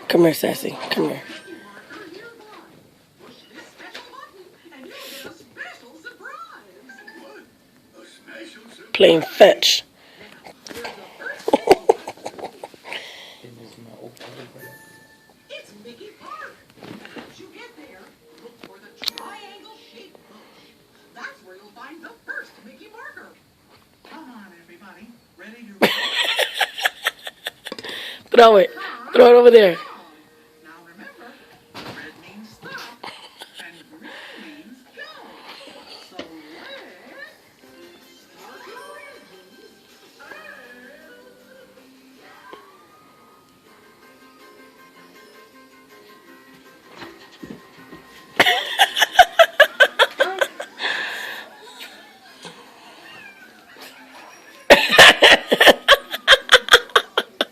Come here, Sassy. Come here. Playing fetch. It's Mickey Park. Once you get there, look for the triangle-shaped bush. That's where you'll find the first Mickey marker. Come on, everybody. Ready to Throw it. Throw it over there. Now remember, red means stop, and green means go. So let's start your engines.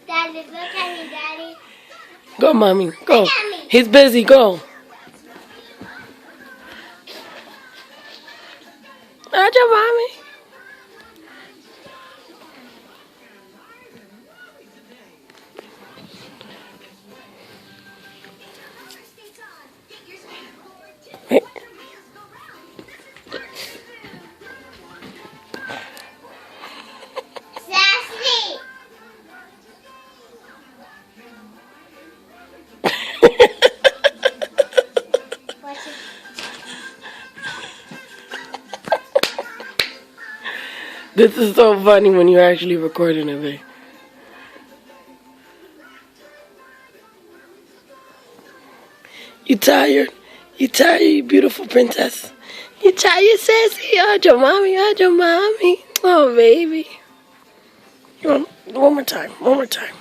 Daddy, look at me, Daddy. Go, Mommy. Go. Look at me. He's busy. Go. How's your mommy? Hey. Sassy. What's it? This is so funny when you're actually recording it, babe. You tired? You tired, you beautiful princess? You tired, Sassy? How'd your mommy? How'd your mommy? Oh, baby. One more time. One more time.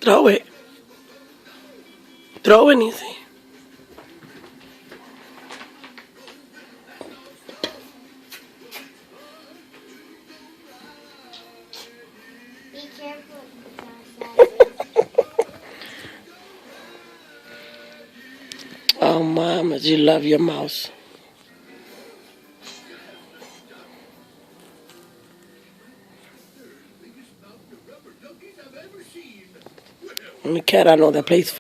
Throw it. Throw anything. Be careful, Sassy. Oh, Mama, you love your mouse. And the cat I know that plays